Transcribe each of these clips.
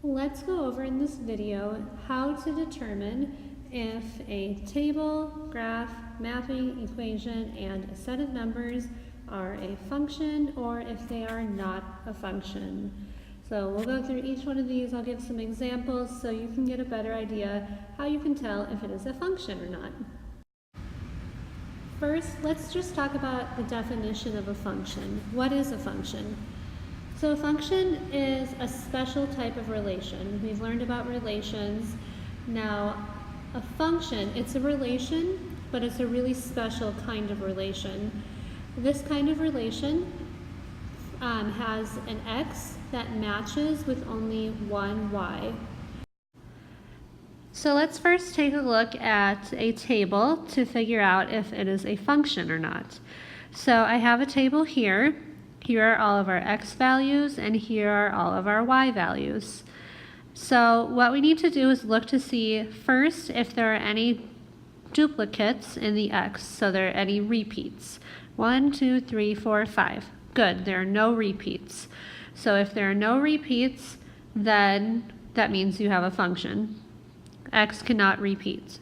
Let's go over in this video how to determine if a table, graph, mapping, equation, and a set of numbers are a function or if they are not a function. So we'll go through each one of these. I'll give some examples so you can get a better idea how you can tell if it is a function or not. First, let's just talk about the definition of a function. What is a function? So a function is a special type of relation. We've learned about relations. Now, a function, it's a relation, but it's a really special kind of relation. This kind of relation has an x that matches with only one y. So let's first take a look at a table to figure out if it is a function or not. So I have a table here. Here are all of our x values, and here are all of our y values. So what we need to do is look to see first if there are any duplicates in the x, so there are any repeats. 1, 2, 3, 4, 5. Good, there are no repeats. So if there are no repeats, then that means you have a function. X cannot repeat.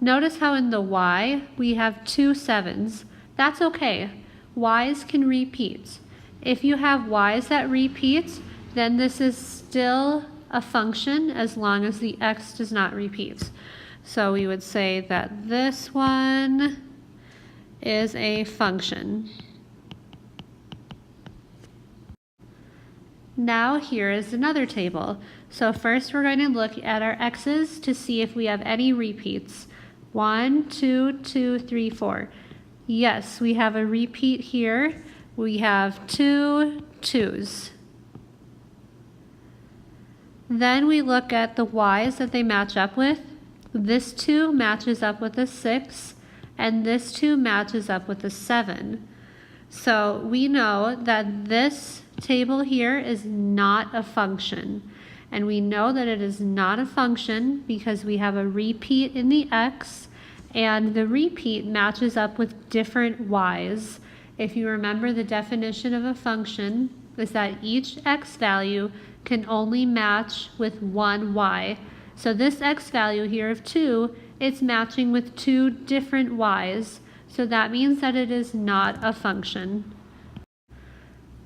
Notice how in the y we have 2 7s. That's okay. Y's can repeat. If you have y's that repeat, then this is still a function as long as the x does not repeat. So we would say that this one is a function. Now here is another table. So first we're going to look at our x's to see if we have any repeats. 1, 2, 2, 3, 4. Yes, we have a repeat here. We have 2 2's. Then we look at the y's that they match up with. This 2 matches up with a 6, and this 2 matches up with a 7. So we know that this table here is not a function. And we know that it is not a function because we have a repeat in the x, and the repeat matches up with different y's. If you remember, the definition of a function is that each x value can only match with one y. So this x value here of 2, it's matching with 2 different y's. So that means that it is not a function.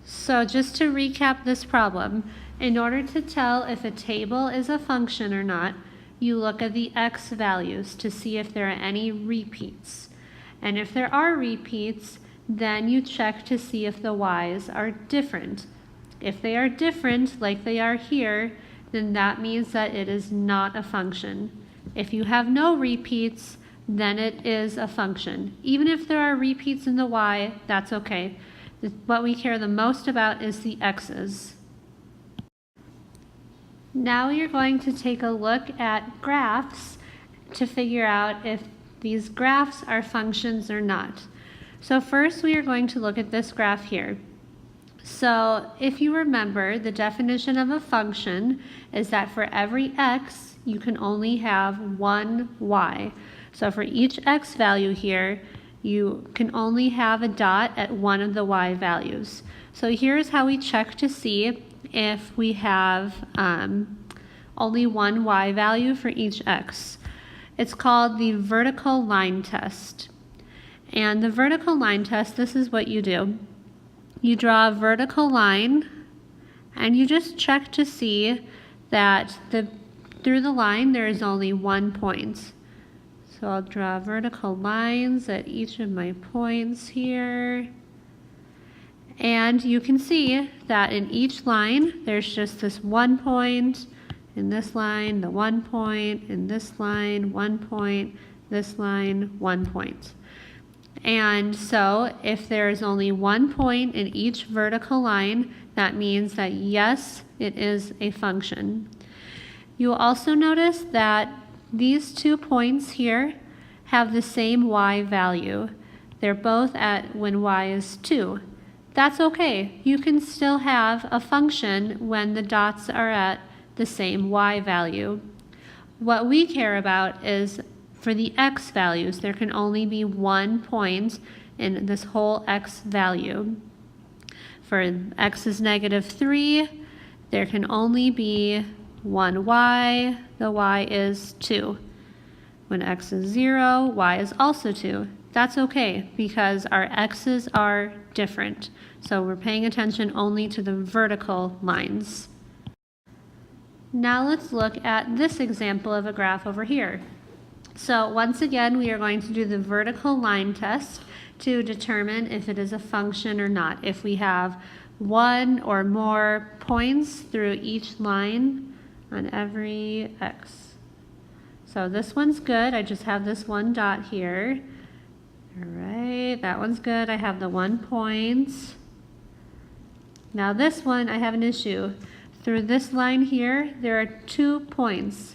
So just to recap this problem, in order to tell if a table is a function or not, you look at the x values to see if there are any repeats. And if there are repeats, then you check to see if the y's are different. If they are different, like they are here, then that means that it is not a function. If you have no repeats, then it is a function. Even if there are repeats in the y, that's okay. What we care the most about is the x's. Now you're going to take a look at graphs to figure out if these graphs are functions or not. So first we are going to look at this graph here. So if you remember, the definition of a function is that for every x, you can only have one y. So for each x value here, you can only have a dot at one of the y values. So here's how we check to see if we have only one y value for each x. It's called the vertical line test. And the vertical line test, this is what you do. You draw a vertical line and you just check to see that through the line there is only 1 point. So I'll draw vertical lines at each of my points here. And you can see that in each line, there's just this 1 point, in this line, the 1 point, in this line, 1 point, this line, 1 point. And so if there is only 1 point in each vertical line, that means that yes, it is a function. You will also notice that these 2 points here have the same y value. They're both at when y is 2. That's okay. You can still have a function when the dots are at the same y value. What we care about is for the x values, there can only be 1 point in this whole x value. For x is -3, there can only be 1y, the y is 2. When x is 0, y is also 2. That's okay because our x's are different. So we're paying attention only to the vertical lines. Now let's look at this example of a graph over here. So once again, we are going to do the vertical line test to determine if it is a function or not. If we have one or more points through each line on every x. So this one's good. I just have this one dot here. All right, that one's good. I have the 1 point. Now this one, I have an issue. Through this line here, there are 2 points.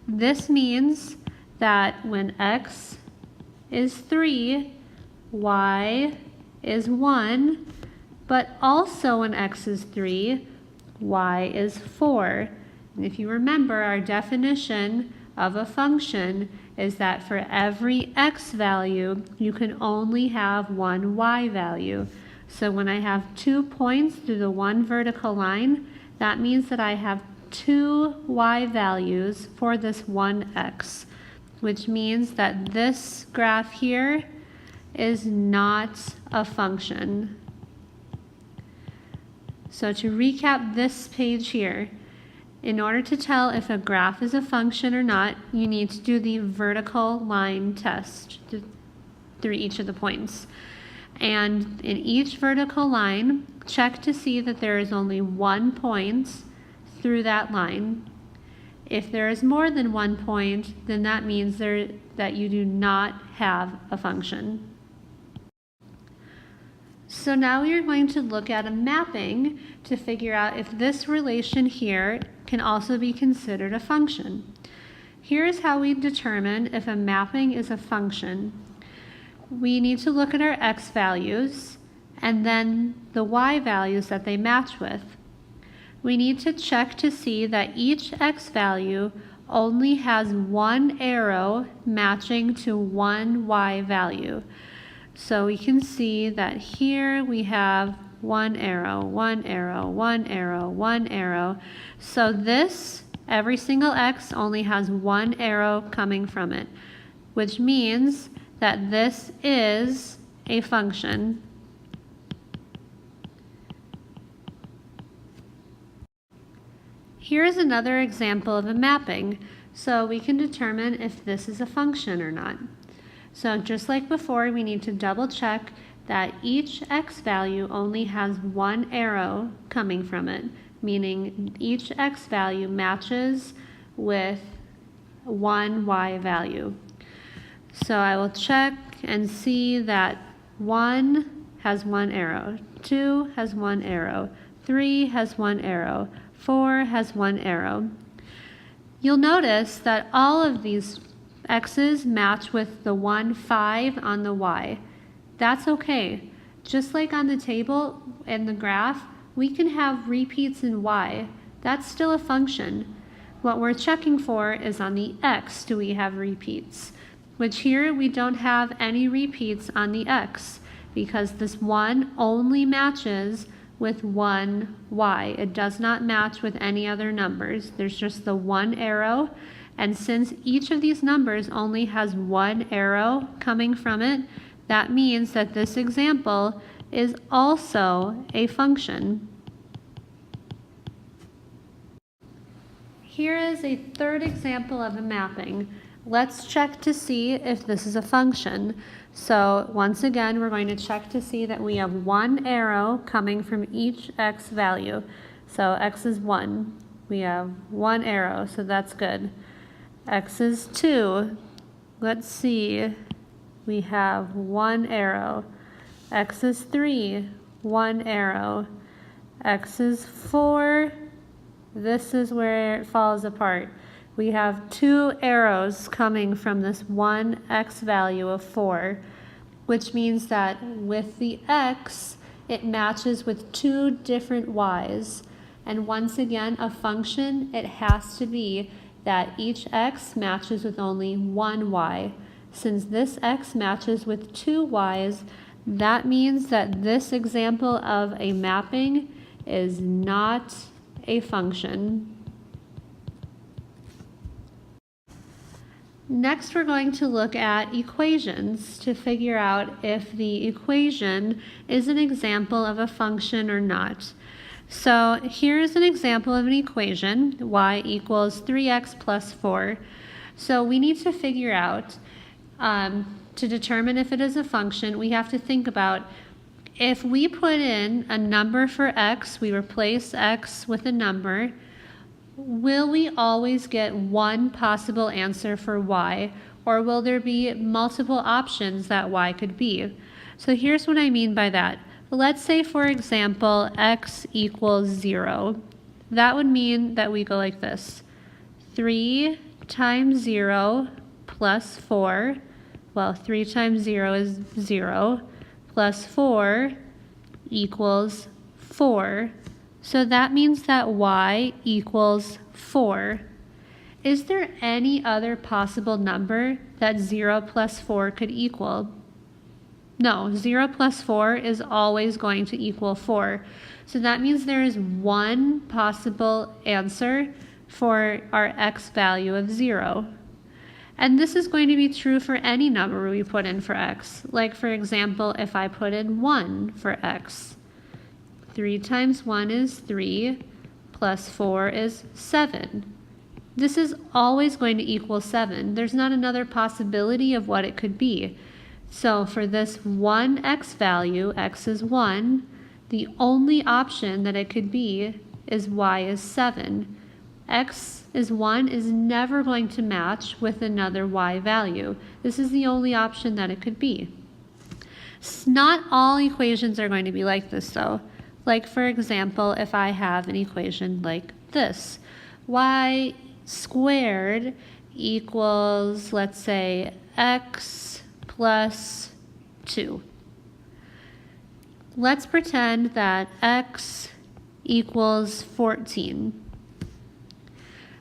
This means that when x is 3, y is 1, but also when x is 3, y is 4. And if you remember, our definition of a function is that for every x value, you can only have one y value. So when I have 2 points through the one vertical line, that means that I have 2 y values for this one x, which means that this graph here is not a function. So to recap this page here, in order to tell if a graph is a function or not, you need to do the vertical line test through each of the points. And in each vertical line, check to see that there is only 1 point through that line. If there is more than 1 point, then that means that you do not have a function. So now we are going to look at a mapping to figure out if this relation here can also be considered a function. Here is how we determine if a mapping is a function. We need to look at our x values and then the y values that they match with. We need to check to see that each x value only has one arrow matching to one y value. So we can see that here we have one arrow, one arrow, one arrow, one arrow. So this, every single x only has one arrow coming from it, which means that this is a function. Here is another example of a mapping, so we can determine if this is a function or not. So just like before, we need to double check that each x value only has one arrow coming from it, meaning each x value matches with one y value. So I will check and see that 1 has one arrow, 2 has one arrow, 3 has one arrow, 4 has one arrow. You'll notice that all of these x's match with the 1, 5 on the y. That's okay. Just like on the table in the graph, we can have repeats in y. That's still a function. What we're checking for is on the x, do we have repeats? Which here we don't have any repeats on the x because this 1 only matches with one y. It does not match with any other numbers. There's just the one arrow. And since each of these numbers only has one arrow coming from it, that means that this example is also a function. Here is a third example of a mapping. Let's check to see if this is a function. So once again, we're going to check to see that we have one arrow coming from each x value. So x is 1. We have one arrow, so that's good. X is 2. Let's see. We have one arrow. X is 3. One arrow. X is 4. This is where it falls apart. We have 2 arrows coming from this one x value of 4, which means that with the x, it matches with 2 different y's. And once again, a function, it has to be that each x matches with only one y. Since this x matches with 2 y's, that means that this example of a mapping is not a function. Next, we're going to look at equations to figure out if the equation is an example of a function or not. So here's an example of an equation, y equals 3x plus 4. So we need to figure out, to determine if it is a function, we have to think about if we put in a number for x, we replace x with a number, will we always get one possible answer for y, or will there be multiple options that y could be? So here's what I mean by that. Let's say, for example, x equals 0. That would mean that we go like this. 3 times 0 plus 4. Well, 3 times 0 is 0. Plus 4 equals 4. So that means that y equals 4. Is there any other possible number that 0 plus 4 could equal? No, 0 plus 4 is always going to equal 4. So that means there is one possible answer for our x value of 0. And this is going to be true for any number we put in for x. Like, for example, if I put in 1 for x. 3 times 1 is 3, plus 4 is 7. This is always going to equal 7. There's not another possibility of what it could be. So for this one x value, x is 1, the only option that it could be is y is 7. X is 1 is never going to match with another y value. This is the only option that it could be. Not all equations are going to be like this though. Like, for example, if I have an equation like this, y squared equals, let's say, x plus 2. Let's pretend that x equals 14.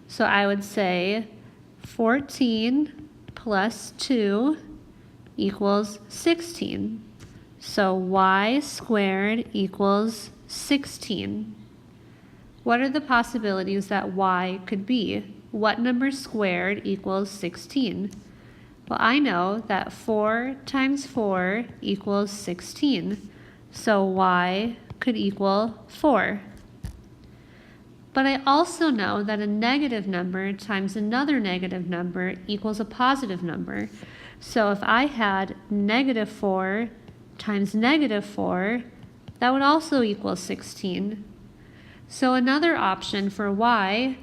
So I would say 14 plus 2 equals 16. So y squared equals 16. What are the possibilities that y could be? What number squared equals 16? Well, I know that 4 times 4 equals 16. So y could equal 4. But I also know that a negative number times another negative number equals a positive number. So if I had negative 4 times negative 4, that would also equal 16. So another option for y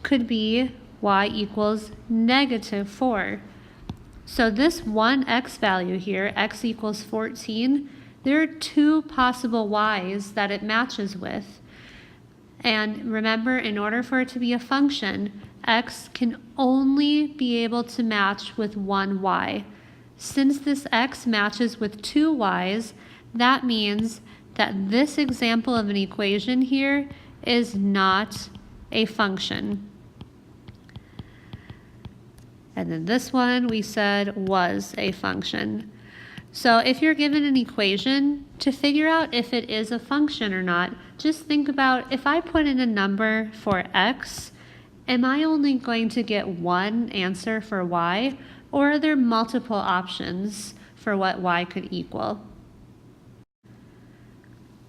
could be y equals negative 4. So this one x value here, x equals 14, there are two possible y's that it matches with. And remember, in order for it to be a function, x can only be able to match with one y. Since this x matches with two y's, that means that this example of an equation here is not a function. And then this one we said was a function. So if you're given an equation, to figure out if it is a function or not, just think about, if I put in a number for x, am I only going to get one answer for y, or are there multiple options for what y could equal?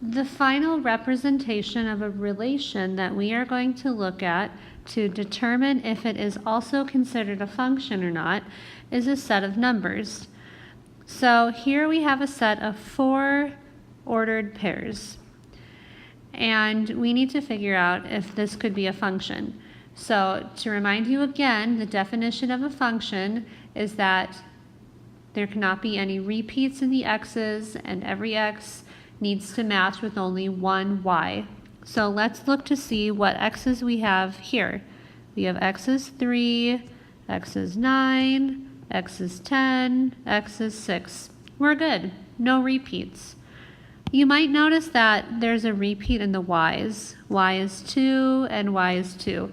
The final representation of a relation that we are going to look at to determine if it is also considered a function or not is a set of numbers. So here we have a set of 4 ordered pairs, and we need to figure out if this could be a function. So to remind you again, the definition of a function is that there cannot be any repeats in the x's, and every x needs to match with only one y. So let's look to see what x's we have here. We have x is 3, x is 9, x is 10, x is 6. We're good. No repeats. You might notice that there's a repeat in the y's. Y is 2 and y is 2.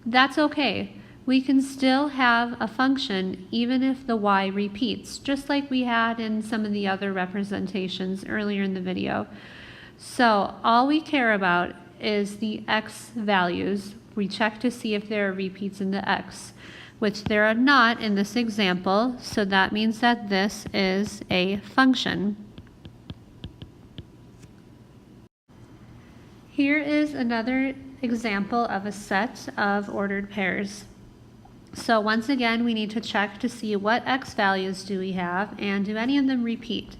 That's okay. We can still have a function even if the y repeats, just like we had in some of the other representations earlier in the video. So all we care about is the x values. We check to see if there are repeats in the x. which there are not in this example, so that means that this is a function. Here is another example of a set of ordered pairs. So once again, we need to check to see what x values do we have, and do any of them repeat.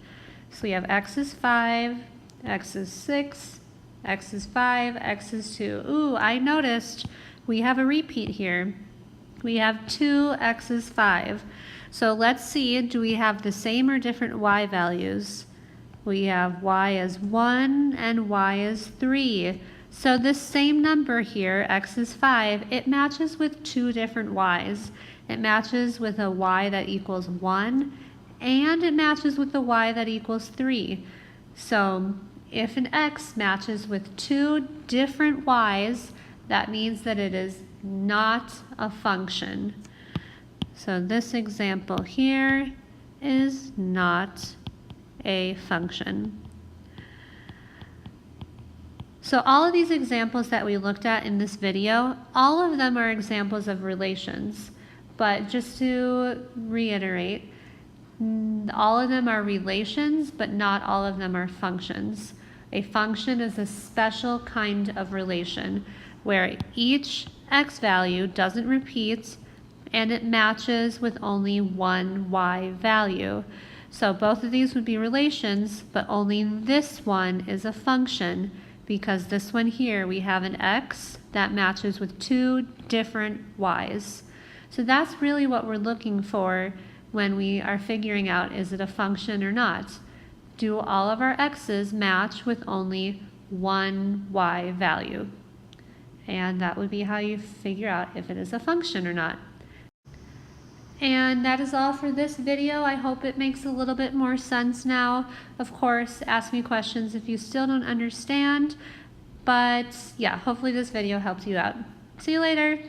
So we have x is 5, x is 6, x is 5, x is 2. Ooh, I noticed we have a repeat here. We have 2 x is 5. So let's see, do we have the same or different y values? We have y is 1 and y is 3. So this same number here, x is 5, it matches with two different y's. It matches with a y that equals 1, and it matches with a y that equals 3. So if an x matches with two different y's, that means that it is not a function. So this example here is not a function. So all of these examples that we looked at in this video, all of them are examples of relations. But just to reiterate, all of them are relations, but not all of them are functions. A function is a special kind of relation where each x value doesn't repeat and it matches with only one y value. So both of these would be relations, but only this one is a function, because this one here, we have an x that matches with two different y's. So that's really what we're looking for when we are figuring out, is it a function or not? Do all of our x's match with only one y value? And that would be how you figure out if it is a function or not. And that is all for this video. I hope it makes a little bit more sense now. Of course, ask me questions if you still don't understand. But yeah, hopefully this video helped you out. See you later.